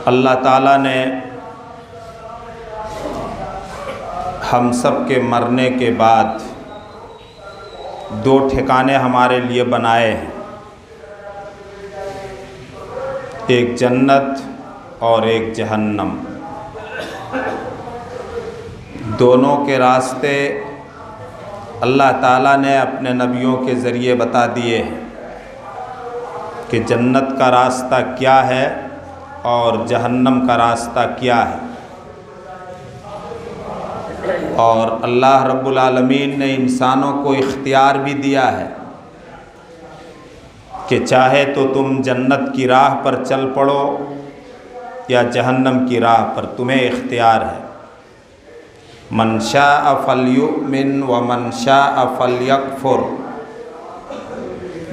अल्लाह ताला ने हम सब के मरने के बाद दो ठिकाने हमारे लिए बनाए हैं, एक जन्नत और एक जहन्नम। दोनों के रास्ते अल्लाह ताला ने अपने नबियों के ज़रिए बता दिए हैं कि जन्नत का रास्ता क्या है और जहन्नम का रास्ता क्या है। और अल्लाह रब्बुल आलमीन ने इंसानों को इख्तियार भी दिया है कि चाहे तो तुम जन्नत की राह पर चल पड़ो या जहन्नम की राह पर, तुम्हें इख्तियार है। मन शाअ फलयुमिन व मन शाअ फलयकफुर,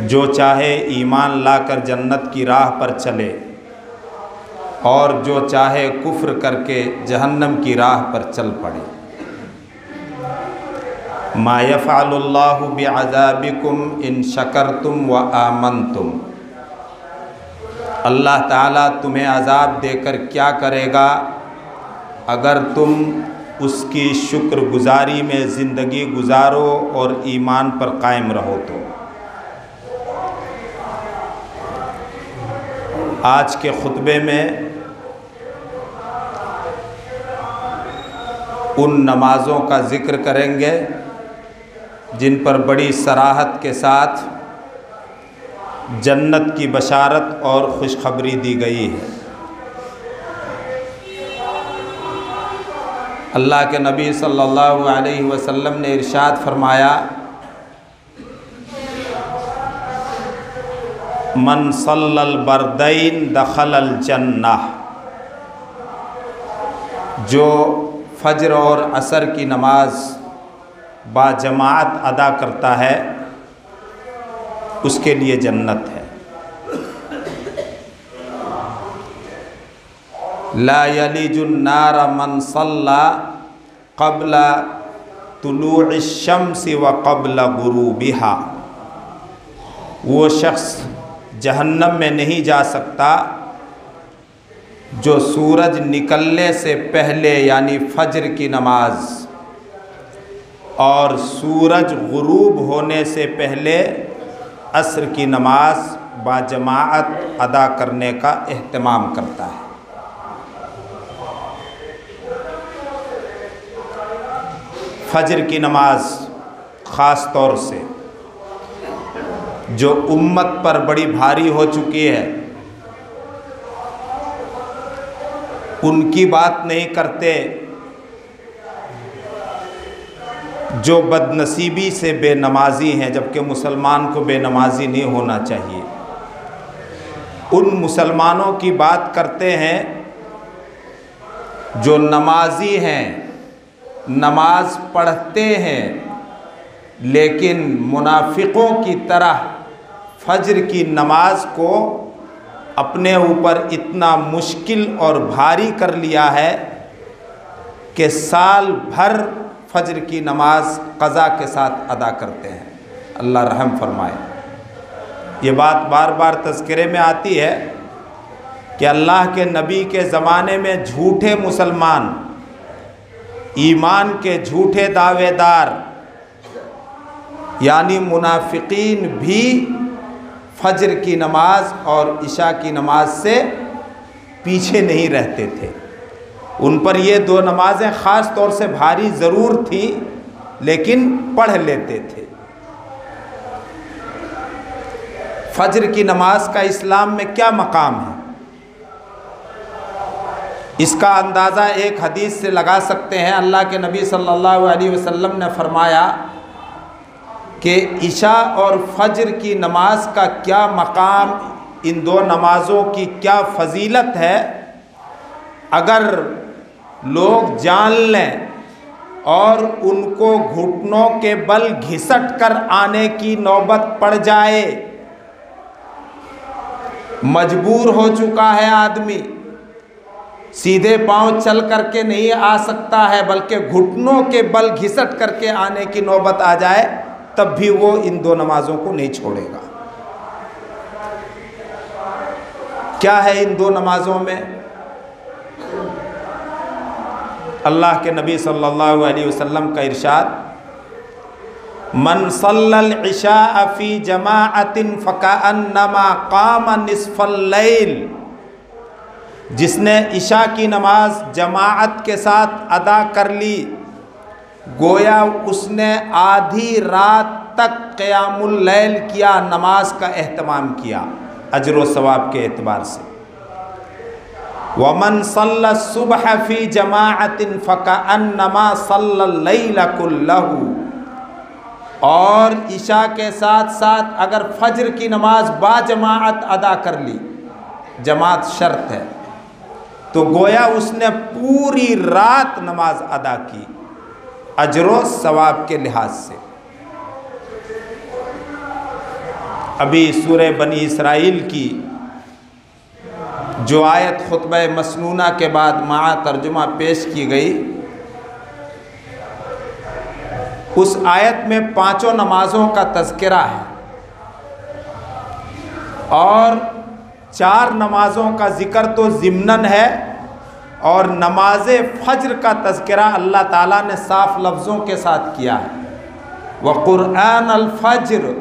जो चाहे ईमान लाकर जन्नत की राह पर चले और जो चाहे कुफ्र करके जहन्नम की राह पर चल पड़े। मा यफ़अलुल्लाहु बिअज़ाबिकुम इन शकरतुम व आमनतुम, अल्लाह ताला तुम्हें अज़ाब देकर क्या करेगा अगर तुम उसकी शुक्रगुजारी में ज़िंदगी गुजारो और ईमान पर कायम रहो। तो आज के खुतबे में उन नमाज़ों का ज़िक्र करेंगे जिन पर बड़ी सराहत के साथ जन्नत की बशारत और खुशखबरी दी गई है। अल्लाह के नबी सल्लल्लाहु अलैहि वसल्लम ने इरशाद फरमाया, मन सल्लल बरदैन दखलल जन्नह, जो फ़ज्र और असर की नमाज बाजमात अदा करता है उसके लिए जन्नत है। ला यलिजुन नार मन सल्ला क़ब्ला तुलूइ शम्सी व क़ब्ला गुरूबिहा, वो शख्स जहन्नम में नहीं जा सकता जो सूरज निकलने से पहले यानी फ़ज्र की नमाज और सूरज गुरूब होने से पहले असर की नमाज बाजमाअत अदा करने का एहतमाम करता है। फ़ज्र की नमाज ख़ास तौर से जो उम्मत पर बड़ी भारी हो चुकी है, उनकी बात नहीं करते जो बदनसीबी से बेनमाजी हैं, जबकि मुसलमान को बेनमाजी नहीं होना चाहिए। उन मुसलमानों की बात करते हैं जो नमाजी हैं, नमाज पढ़ते हैं, लेकिन मुनाफिकों की तरह फ़ज्र की नमाज को अपने ऊपर इतना मुश्किल और भारी कर लिया है कि साल भर फ़ज्र की नमाज क़ज़ा के साथ अदा करते हैं। अल्लाह रहम फरमाए। ये बात बार बार तज़किरे में आती है कि अल्लाह के नबी के ज़माने में झूठे मुसलमान, ईमान के झूठे दावेदार यानी मुनाफिकीन भी फ़ज्र की नमाज और इशा की नमाज से पीछे नहीं रहते थे। उन पर ये दो नमाज़ें ख़ास तौर से भारी ज़रूर थी, लेकिन पढ़ लेते थे। फ़ज्र की नमाज का इस्लाम में क्या मकाम है, इसका अंदाज़ा एक हदीस से लगा सकते हैं। अल्लाह के नबी सल्लल्लाहु अलैहि वसल्लम ने फरमाया कि इशा और फ़ज्र की नमाज का क्या मकाम, इन दो नमाज़ों की क्या फ़जीलत है, अगर लोग जान लें और उनको घुटनों के बल घिसट कर आने की नौबत पड़ जाए। मजबूर हो चुका है आदमी, सीधे पांव चल करके नहीं आ सकता है, बल्कि घुटनों के बल घिसट करके आने की नौबत आ जाए, तब भी वो इन दो नमाज़ों को नहीं छोड़ेगा। क्या है इन दो नमाज़ों में? अल्लाह के नबी सल्लल्लाहु अलैहि वसल्लम का इरशाद, मन सल्लल इशा फी जमाअतिन फकअन्नमा कामा निस्फल लैल, जिसने इशा की नमाज जमाअत के साथ अदा कर ली, गोया उसने आधी रात तक क़यामुल लैल किया, नमाज का एहतमाम किया अजर व सवाब के एतबार से। वमन सल्ला सुबह फ़ी जमाअतिन फ़कअन्नमा सल्लल लैल कुल्लहु, और इशा के साथ साथ अगर फज्र की नमाज बाजमाअत अदा कर ली, जमात शर्त है, तो गोया उसने पूरी रात नमाज अदा की अजरो सवाब के लिहाज से। अभी सूरह बनी इसराइल की जो आयत खुतबा मसनूना के बाद माआ तर्जुमा पेश की गई, उस आयत में 5 नमाज़ों का तज़किरा है और 4 नमाज़ों का ज़िक्र तो ज़िम्नन है, और नमाज फ़ज्र का तज़किरा अल्लाह ताला ने साफ लफ्ज़ों के साथ किया है। व क़ुरआन अल फ़ज्र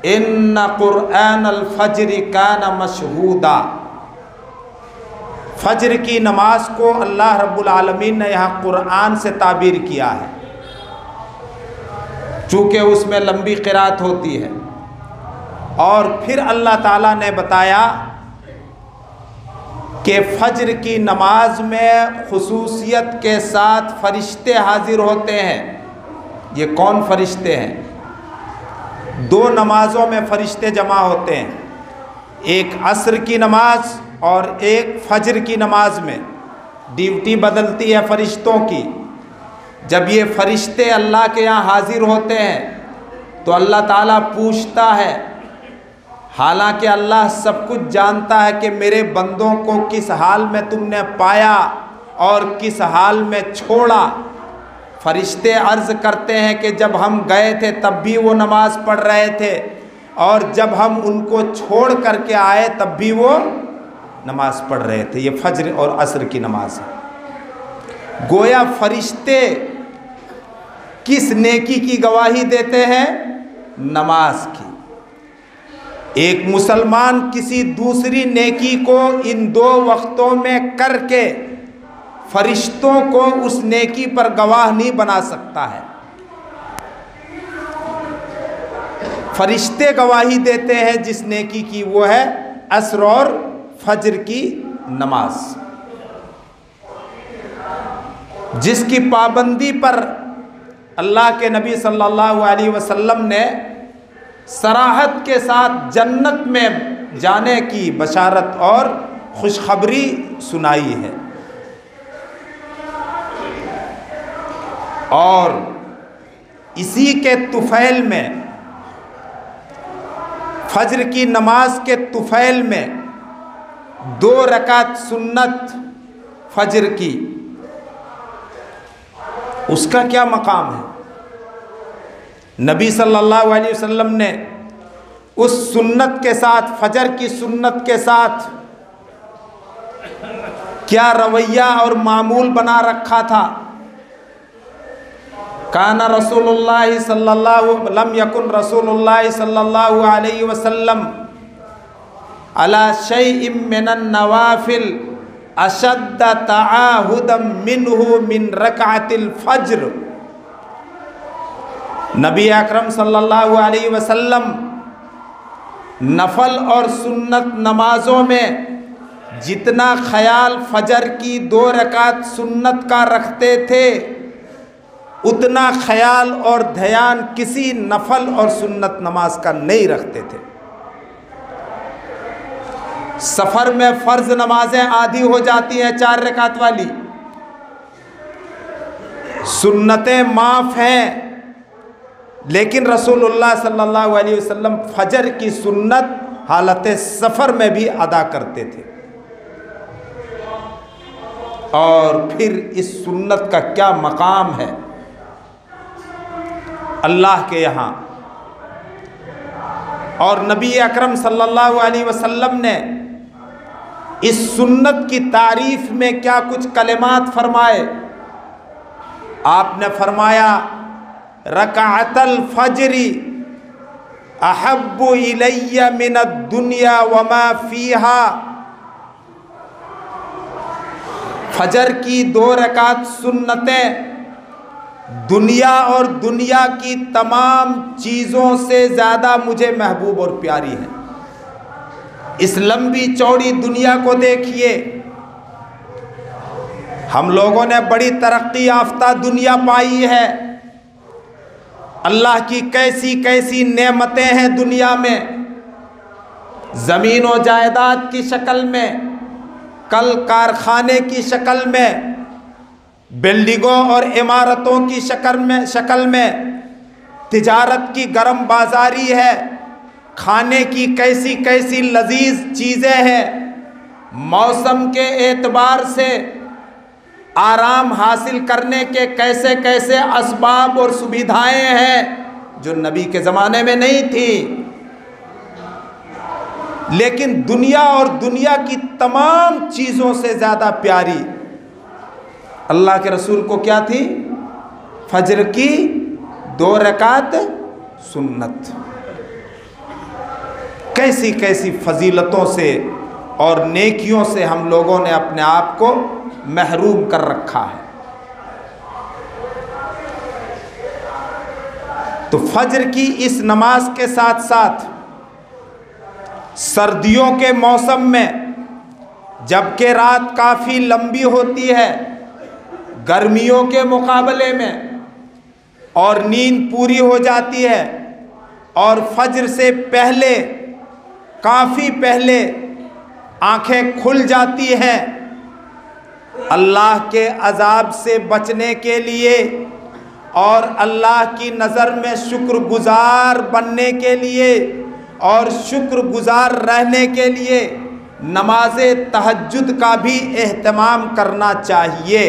इन्ना क़ुरआन अल फ़ज्र काना मशहूदा, फ़ज्र की नमाज को अल्लाह रब्बुल आलमीन ने यहाँ क़ुरआन से ताबीर किया है, चूँकि उसमें लंबी क़िरात होती है। और फिर अल्लाह ताला ने बताया कि फ़ज्र की नमाज में खुसूसियत के साथ फ़रिश्ते हाजिर होते हैं। ये कौन फ़रिश्ते हैं? 2 नमाज़ों में फ़रिश्ते जमा होते हैं, एक असर की नमाज और एक फ़ज्र की नमाज में। ड्यूटी बदलती है फ़रिश्तों की। जब ये फ़रिश्ते अल्लाह के यहाँ हाजिर होते हैं तो अल्लाह ताला पूछता है, हालांकि अल्लाह सब कुछ जानता है कि मेरे बंदों को किस हाल में तुमने पाया और किस हाल में छोड़ा। फ़रिश्ते अर्ज़ करते हैं कि जब हम गए थे तब भी वो नमाज़ पढ़ रहे थे, और जब हम उनको छोड़ करके आए तब भी वो नमाज़ पढ़ रहे थे। ये फ़ज्र और असर की नमाज है। गोया फ़रिश्ते किस नेकी की गवाही देते हैं? नमाज की। एक मुसलमान किसी दूसरी नेकी को इन 2 वक्तों में करके फरिश्तों को उस नेकी पर गवाह नहीं बना सकता है। फरिश्ते गवाही देते हैं जिस नेकी की, वो है असर और फज्र की नमाज, जिसकी पाबंदी पर अल्लाह के नबी सल्लल्लाहु अलैहि वसल्लम ने सराहत के साथ जन्नत में जाने की बशारत और खुशखबरी सुनाई है। और इसी के तुफैल में, फज्र की नमाज के तुफैल में 2 रकात सुन्नत फज्र की, उसका क्या मकाम है? नबी सल्लल्लाहु अलैहि वसल्लम ने उस सुन्नत के साथ, फजर की सुन्नत के साथ क्या रवैया और मामूल बना रखा था? काना रसूलुल्लाह सल्लल्लाहु लम यकुन रसूलुल्लाह सल्लल्लाहु अलैहि वसल्लम अला शैइन मिनन नवाफिल अशद्द तआहुदम मिनहु मिन रकअतिल फज्र। नबी अकरम सल्लल्लाहु अलैहि वसल्लम नफल और सुन्नत नमाज़ों में जितना ख्याल फजर की 2 रकात सुन्नत का रखते थे, उतना ख्याल और ध्यान किसी नफल और सुन्नत नमाज का नहीं रखते थे। सफ़र में फ़र्ज़ नमाजें आधी हो जाती हैं 4 रकात वाली, सुन्नतें माफ़ हैं, लेकिन रसूलुल्लाह सल्लल्लाहु अलैहि वसल्लम फजर की सुन्नत हालत सफ़र में भी अदा करते थे। और फिर इस सुन्नत का क्या मकाम है अल्लाह के यहाँ। और नबी अकरम सल्लल्लाहु अलैहि वसल्लम ने इस सुन्नत की तारीफ़ में क्या कुछ कलिमात फरमाए। आपने फरमाया रकाअतल फजरी अहब्बु इलैया मिनद दुनिया वमा फीहा। फजर की 2 रकात सुन्नतें दुनिया और दुनिया की तमाम चीज़ों से ज़्यादा मुझे महबूब और प्यारी है। इस लंबी चौड़ी दुनिया को देखिए, हम लोगों ने बड़ी तरक्की याफ्ता दुनिया पाई है। अल्लाह की कैसी कैसी नेमतें हैं दुनिया में, ज़मीन और जायदाद की शक्ल में, कल कारखाने की शक्ल में, बिल्डिंगों और इमारतों की शक्ल में, तिजारत की गर्म बाजारी है, खाने की कैसी कैसी लजीज चीज़ें हैं, मौसम के एतबार से आराम हासिल करने के कैसे कैसे असबाब और सुविधाएं हैं जो नबी के ज़माने में नहीं थी। लेकिन दुनिया और दुनिया की तमाम चीज़ों से ज़्यादा प्यारी अल्लाह के रसूल को क्या थी? फजर की 2 रकात सुन्नत। कैसी कैसी फजीलतों से और नेकियों से हम लोगों ने अपने आप को महरूम कर रखा है। तो फजर की इस नमाज के साथ साथ सर्दियों के मौसम में जबकि रात काफ़ी लंबी होती है गर्मियों के मुकाबले में, और नींद पूरी हो जाती है और फजर से पहले काफ़ी पहले आंखें खुल जाती हैं, अल्लाह के अज़ाब से बचने के लिए और अल्लाह की नज़र में शुक्रगुजार बनने के लिए और शुक्रगुजार रहने के लिए नमाज तहज्जुद का भी एहतमाम करना चाहिए,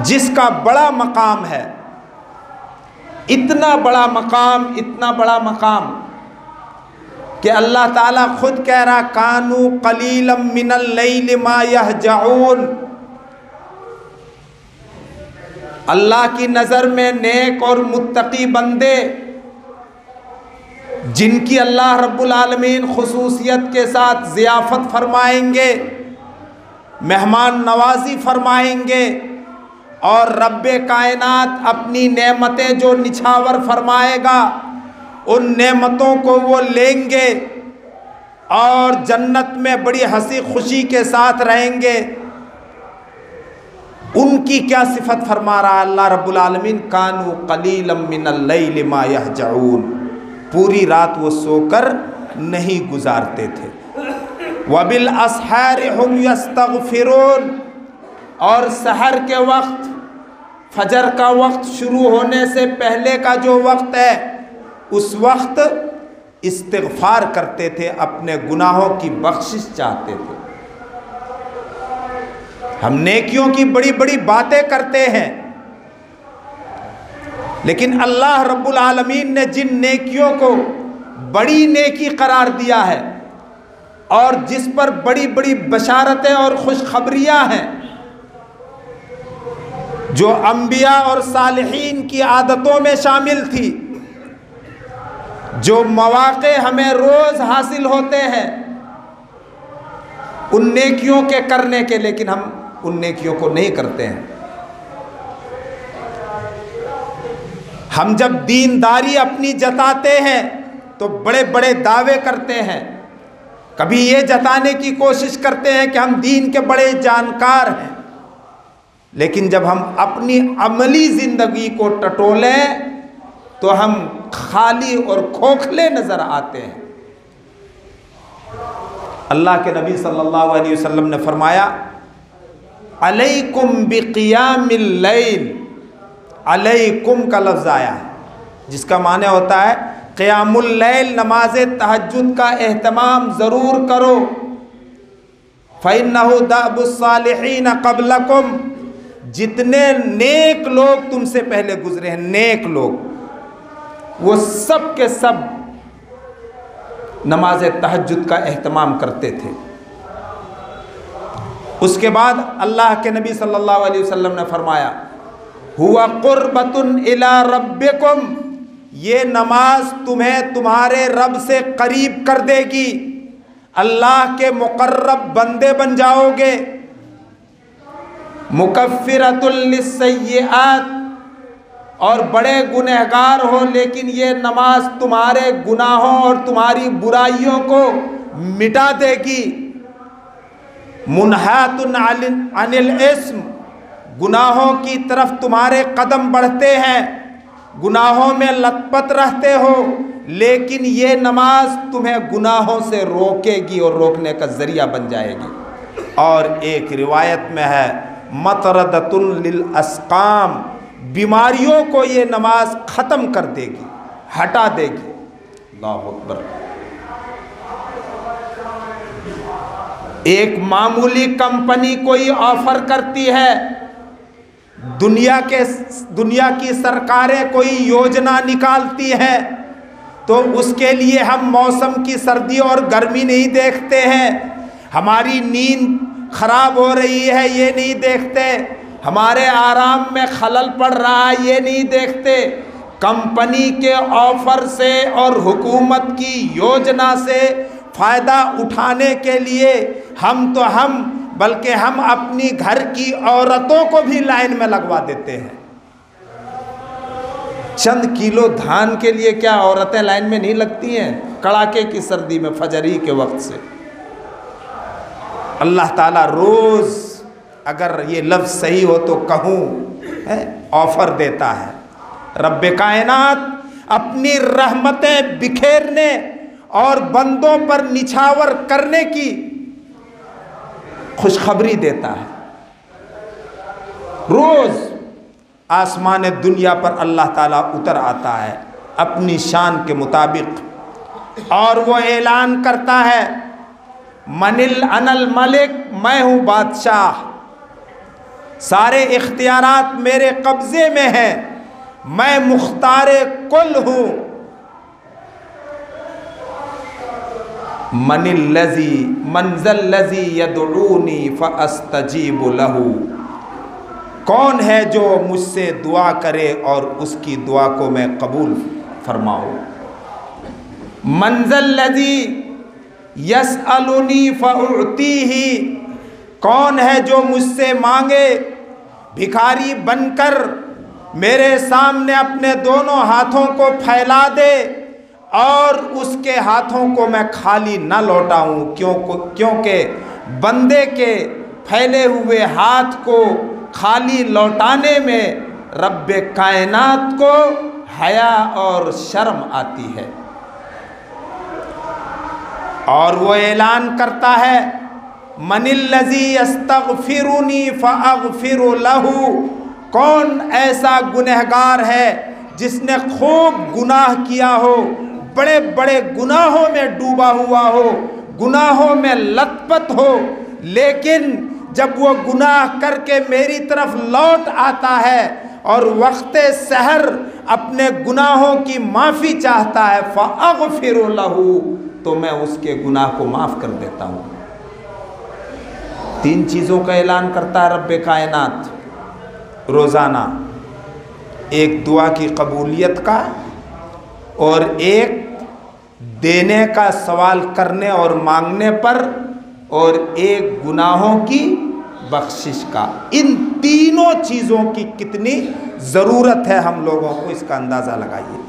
जिसका बड़ा मकाम है। इतना बड़ा मकाम कि अल्लाह ताला खुद कह रहा कानू कलीलम मिनल लैल मा यहजऊन। अल्लाह की नज़र में नेक और मुत्तकी बंदे जिनकी अल्लाह रब्बुल आलमीन खुसूसियत के साथ ज़ियाफ़त फरमाएंगे, मेहमान नवाजी फरमाएंगे और रब्बे कायनात अपनी नेमतें जो निछावर फरमाएगा उन नेमतों को वो लेंगे और जन्नत में बड़ी हंसी खुशी के साथ रहेंगे। उनकी क्या सिफत फरमा रहा अल्लाह रब्बुल आलमीन? कानू कलीलम मिनल लैल मा यहजऊन। पूरी रात वो सोकर नहीं गुजारते थे। वबिल अस्हार हुम यस्तगफिरून। और सहर के वक्त, फजर का वक्त शुरू होने से पहले का जो वक्त है, उस वक्त इस्तिग़फ़ार करते थे, अपने गुनाहों की बख्शिश चाहते थे। हम नेकियों की बड़ी बड़ी बातें करते हैं, लेकिन अल्लाह रब्बुल आलमीन ने जिन नेकियों को बड़ी नेकी करार दिया है और जिस पर बड़ी बड़ी बशारतें और खुशखबरियाँ हैं, जो अंबिया और सालिहीन की आदतों में शामिल थी, जो मौक़े हमें रोज़ हासिल होते हैं उन नेकियों के करने के, लेकिन हम उन नेकियों को नहीं करते हैं। हम जब दीनदारी अपनी जताते हैं तो बड़े बड़े दावे करते हैं, कभी ये जताने की कोशिश करते हैं कि हम दीन के बड़े जानकार हैं, लेकिन जब हम अपनी अमली ज़िंदगी को टटोलें तो हम खाली और खोखले नज़र आते हैं। अल्लाह के नबी सल्लल्लाहु अलैहि वसल्लम ने फरमाया अलैकुम बिक़ियामिल लैल। अलैकुम का लफ्ज़ आया है जिसका माने होता है क़ियामुल लैल, नमाज तहज्जुद का एहतमाम ज़रूर करो। फ़इन्नहु दअबुस सालिहीन क़ब्लकुम। जितने नेक लोग तुमसे पहले गुजरे हैं, नेक लोग, वो सब के सब नमाज तहज्जुद का एहतमाम करते थे। उसके बाद अल्लाह के नबी सल्लल्लाहु अलैहि वसल्लम ने फरमाया, हुआ कुर्बतुन इला रब्बिकुम, ये नमाज तुम्हें तुम्हारे रब से करीब कर देगी, अल्लाह के मुकर्रब बंदे बन जाओगे। मुकफ्फिरतुल लिस्सय्यिआत, और बड़े गुनहगार हो लेकिन ये नमाज तुम्हारे गुनाहों और तुम्हारी बुराइयों को मिटा देगी। मुनहातुन अनिल इस्म, गुनाहों की तरफ तुम्हारे कदम बढ़ते हैं, गुनाहों में लथपथ रहते हो, लेकिन ये नमाज तुम्हें गुनाहों से रोकेगी और रोकने का ज़रिया बन जाएगी। और एक रिवायत में है मतरदतुन लिल अस्काम, बीमारियों को ये नमाज ख़त्म कर देगी, हटा देगी। अल्लाहु अकबर। एक मामूली कंपनी कोई ऑफर करती है, दुनिया की सरकारें कोई योजना निकालती हैं, तो उसके लिए हम मौसम की सर्दी और गर्मी नहीं देखते हैं, हमारी नींद खराब हो रही है ये नहीं देखते, हमारे आराम में खलल पड़ रहा है ये नहीं देखते। कंपनी के ऑफर से और हुकूमत की योजना से फ़ायदा उठाने के लिए बल्कि हम अपनी घर की औरतों को भी लाइन में लगवा देते हैं। चंद किलो धान के लिए क्या औरतें लाइन में नहीं लगती हैं? कड़ाके की सर्दी में फजरी के वक्त से। अल्लाह ताला रोज़, अगर ये लफ्ज़ सही हो तो कहूँ, ऑफ़र देता है। रब्बे कायनात अपनी रहमतें बिखेरने और बंदों पर निछावर करने की खुशखबरी देता है। रोज़ आसमान दुनिया पर अल्लाह ताला उतर आता है अपनी शान के मुताबिक, और वो ऐलान करता है मनिल अनल मलिक, मैं हूँ बादशाह, सारे इख्तियारात मेरे कब्ज़े में हैं, मैं मुख्तारे कुल हूँ। मनिल्लज़ी मंज़ल्लज़ी यदऊनी फ़अस्तजीबु लहू, कौन है जो मुझसे दुआ करे और उसकी दुआ को मैं कबूल फरमाऊँ। मंज़ल्लज़ी यसअलुनी फ़उतीही, कौन है जो मुझसे मांगे, भिखारी बनकर मेरे सामने अपने दोनों हाथों को फैला दे और उसके हाथों को मैं खाली न लौटाऊं, क्योंकि बंदे के फैले हुए हाथ को खाली लौटाने में रब्बे कायनात को हया और शर्म आती है। और वो ऐलान करता है मनिल्लज़ी यस्तग़फिरुनी फ़अग़फ़िरु लहू, कौन ऐसा गुनहगार है जिसने खूब गुनाह किया हो, बड़े बड़े गुनाहों में डूबा हुआ हो, गुनाहों में लथपथ हो, लेकिन जब वो गुनाह करके मेरी तरफ लौट आता है और वक्ते सहर अपने गुनाहों की माफ़ी चाहता है, फ़अग़फ़िरु लहू, तो मैं उसके गुनाह को माफ़ कर देता हूँ। 3 चीज़ों का ऐलान करता है रब्बे कायनात रोज़ाना, एक दुआ की कबूलियत का, और एक देने का सवाल करने और मांगने पर, और एक गुनाहों की बख्शिश का। इन तीनों चीज़ों की कितनी ज़रूरत है हम लोगों को, इसका अंदाज़ा लगाइए।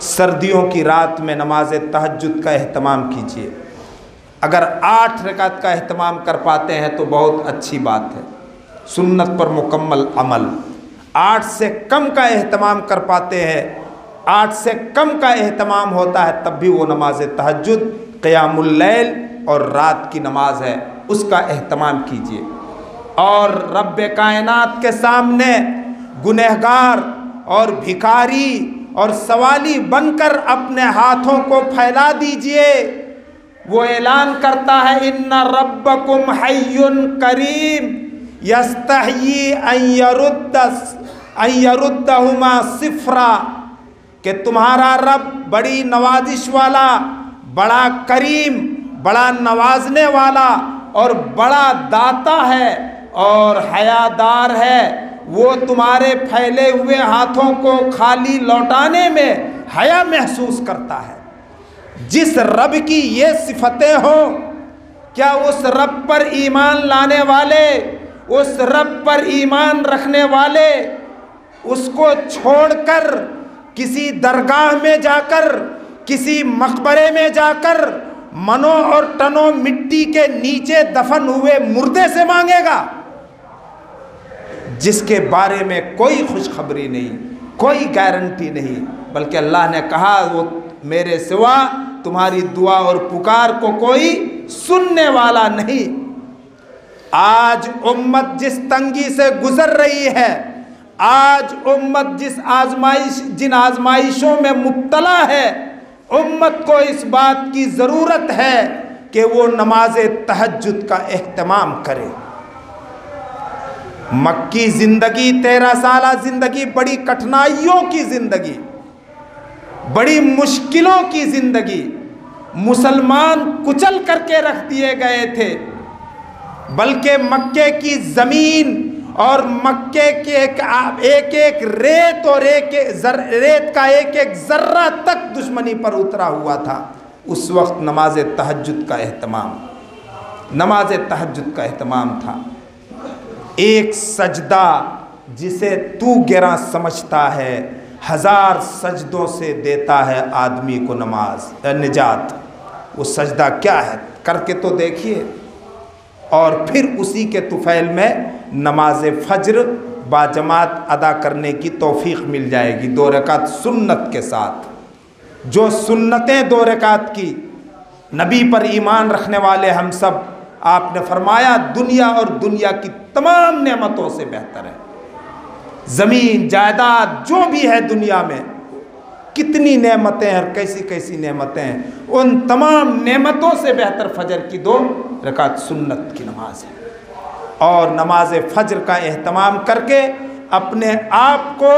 सर्दियों की रात में नमाज तहज्जुद का एहतमाम कीजिए। अगर 8 रकात का एहतमाम कर पाते हैं तो बहुत अच्छी बात है, सुन्नत पर मुकम्मल अमल। 8 से कम का एहतमाम कर पाते हैं, 8 से कम का एहतमाम होता है, तब भी वो नमाज तहज्जुद, क़ियामुल लैल और रात की नमाज है, उसका एहतमाम कीजिए। और रब्बे कायनात के सामने गुनहगार और भिखारी और सवाली बनकर अपने हाथों को फैला दीजिए। वो ऐलान करता है इन्ना रब्बकुम हय्युन करीम यस्तहयी अन यरुद्दहुमा सिफ्रा, कि तुम्हारा रब बड़ी नवाजिश वाला, बड़ा करीम, बड़ा नवाजने वाला और बड़ा दाता है और हयादार है। वो तुम्हारे फैले हुए हाथों को खाली लौटाने में हया महसूस करता है। जिस रब की ये सिफतें हों, क्या उस रब पर ईमान लाने वाले, उस रब पर ईमान रखने वाले उसको छोड़कर किसी दरगाह में जाकर, किसी मकबरे में जाकर मनो और टनो मिट्टी के नीचे दफन हुए मुर्दे से मांगेगा, जिसके बारे में कोई खुशखबरी नहीं, कोई गारंटी नहीं। बल्कि अल्लाह ने कहा वो मेरे सिवा तुम्हारी दुआ और पुकार को कोई सुनने वाला नहीं। आज उम्मत जिस तंगी से गुजर रही है, आज उम्मत जिन आजमाइशों में मुब्तला है, उम्मत को इस बात की ज़रूरत है कि वो नमाज तहज्जुद का एहतमाम करे। मक्की ज़िंदगी, 13 साला ज़िंदगी बड़ी कठिनाइयों की ज़िंदगी, बड़ी मुश्किलों की ज़िंदगी। मुसलमान कुचल करके रख दिए गए थे, बल्कि मक्के की ज़मीन और मक्के के एक एक रेत और रेत का एक एक ज़र्रा तक दुश्मनी पर उतरा हुआ था। उस वक्त नमाज तहज्जुद का एहतमाम था। एक सजदा जिसे तू गिरा समझता है, 1000 सजदों से देता है आदमी को निजात। वो सजदा क्या है, करके तो देखिए। और फिर उसी के तुफैल में नमाज फज्र बाजमात अदा करने की तौफीक मिल जाएगी, 2 रकात सुन्नत के साथ। जो सुन्नतें 2 रकात की, नबी पर ईमान रखने वाले हम सब, आपने फरमाया दुनिया और दुनिया की तमाम नेमतों से बेहतर है। ज़मीन जायदाद जो भी है दुनिया में, कितनी नेमतें हैं और कैसी कैसी नेमतें हैं, उन तमाम नेमतों से बेहतर फजर की 2 रकात सुन्नत की नमाज है। और नमाज फजर का एहतमाम करके अपने आप को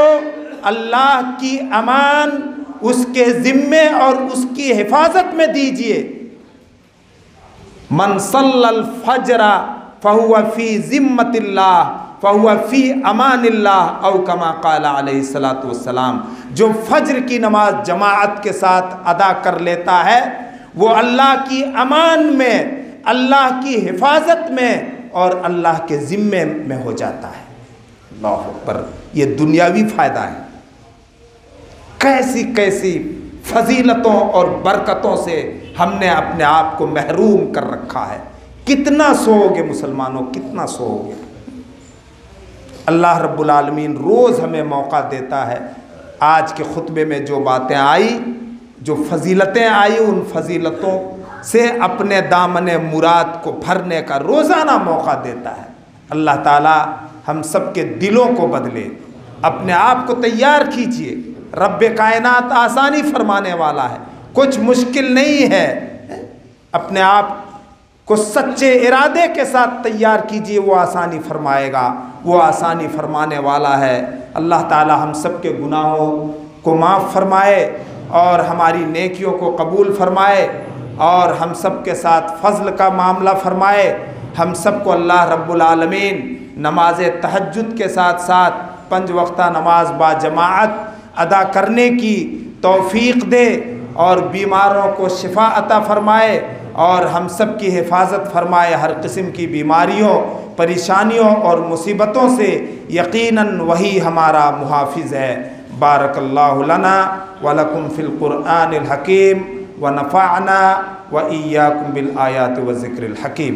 अल्लाह की अमान, उसके ज़िम्मे और उसकी हिफाजत में दीजिए। मन सल्लल फजरा फहुवा फी ज़िम्मतिल्लाह फहुवा फी अमानिल्लाह औ कमा क़ाला अलैहिस्सलातु वस्सलाम। जो फज्र की नमाज जमाअत के साथ अदा कर लेता है, वो अल्लाह की अमान में, अल्लाह की हिफाजत में और अल्लाह के ज़िम्मे में हो जाता है। अल्लाह अकबर। ये दुनियावी फ़ायदा है। कैसी कैसी फजीलतों और बरकतों से हमने अपने आप को महरूम कर रखा है। कितना सोओगे मुसलमानों, कितना सोओगे। अल्लाह रब्बुल आलमीन रोज़ हमें मौका देता है। आज के खुतबे में जो बातें आई, जो फजीलतें आई, उन फजीलतों से अपने दामने मुराद को भरने का रोज़ाना मौका देता है। अल्लाह ताला हम सब के दिलों को बदले, अपने आप को तैयार कीजिए। रब्बे कायनात आसानी फरमाने वाला है, कुछ मुश्किल नहीं है। अपने आप को सच्चे इरादे के साथ तैयार कीजिए, वो आसानी फरमाएगा, वो आसानी फरमाने वाला है। अल्लाह ताला हम सब के गुनाहों को माफ़ फरमाए और हमारी नेकियों को कबूल फरमाए और हम सब के साथ फ़ज़ल का मामला फरमाए। हम सब को अल्लाह रब्बुल आलमीन नमाज तहज्जुद के साथ साथ 5 वक्ता नमाज बाजमाअत अदा करने की तौफ़ीक़ दे और बीमारों को शिफा अता फ़रमाए और हम सब की हिफाजत फरमाए हर किस्म की बीमारियों, परेशानियों और मुसीबतों से। यकीनन वही हमारा मुहाफ़िज़ है। बारकल्लाहु लना व लकुम फ़िल क़ुरआनिल हकीम व नफ़अना व इय्याकुम बिल आयाति व ज़िक्रिल हकीम।